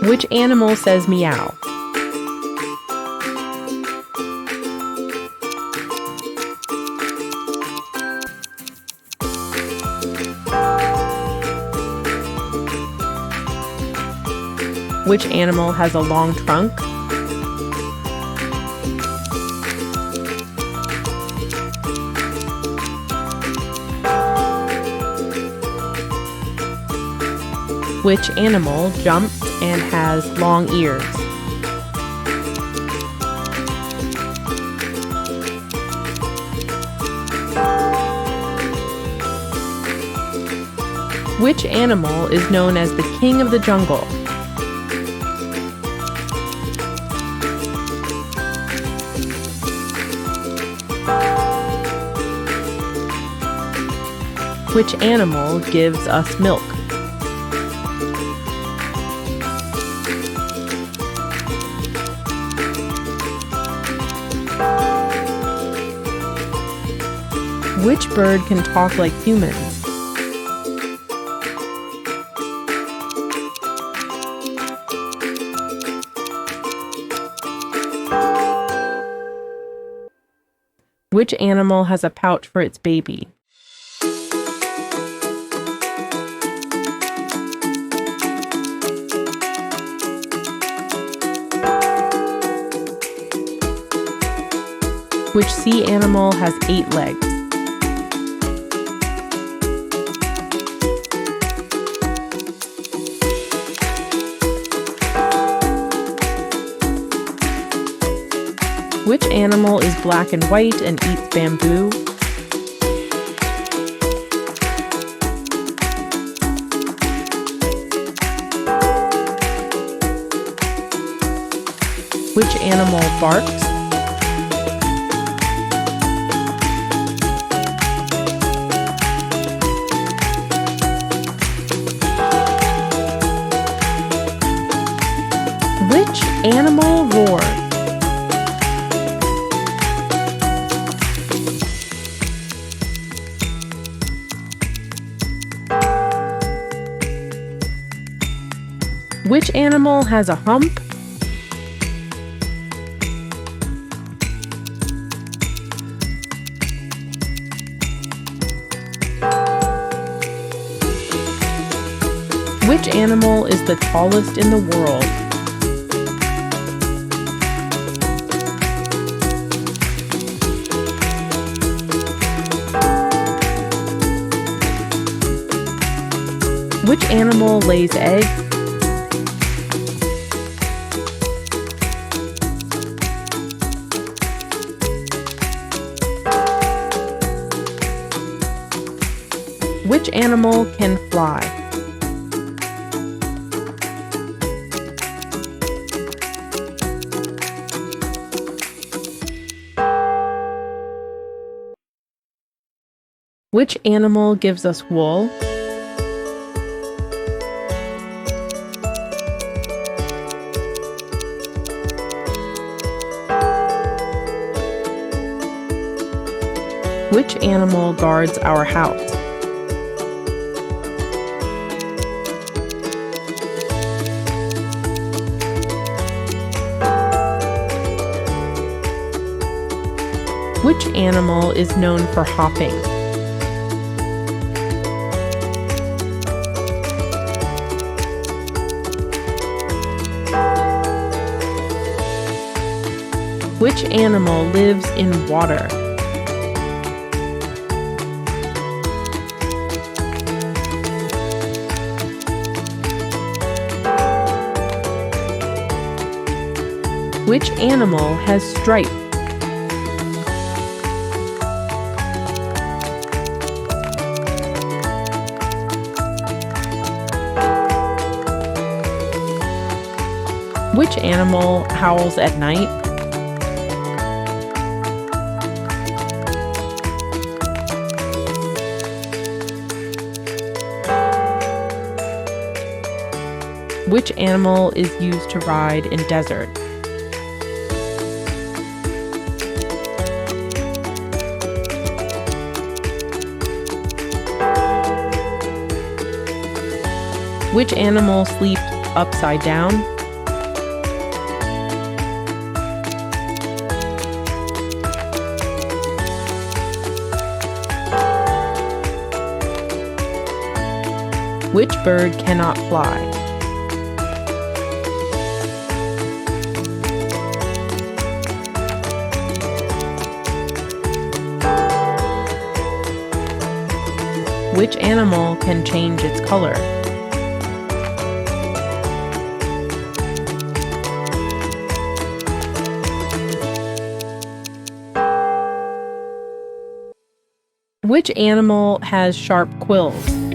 Which animal says meow? Which animal has a long trunk? Which animal jumps and has long ears? Which animal is known as the king of the jungle? Which animal gives us milk? Which bird can talk like humans? Which animal has a pouch for its baby? Which sea animal has 8 legs? Which animal is black and white and eats bamboo? Which animal barks? Which animal roars? Which animal has a hump? Which animal is the tallest in the world? Which animal lays eggs? Which animal can fly? Which animal gives us wool? Which animal guards our house? Which animal is known for hopping? Which animal lives in water? Which animal has stripes? Which animal howls at night? Which animal is used to ride in desert? Which animal sleeps upside down? Which bird cannot fly? Which animal can change its color? Which animal has sharp quills?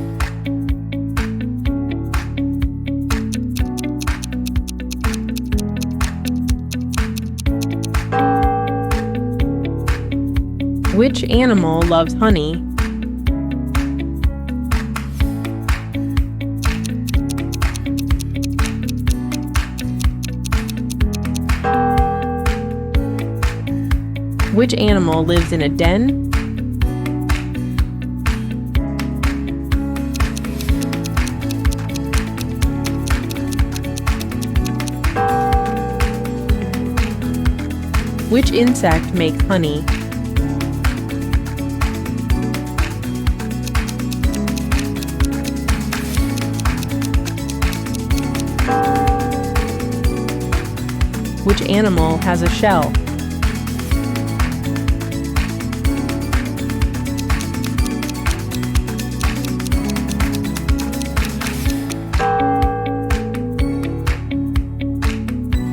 Which animal loves honey? Which animal lives in a den? Which insect makes honey? Which animal has a shell?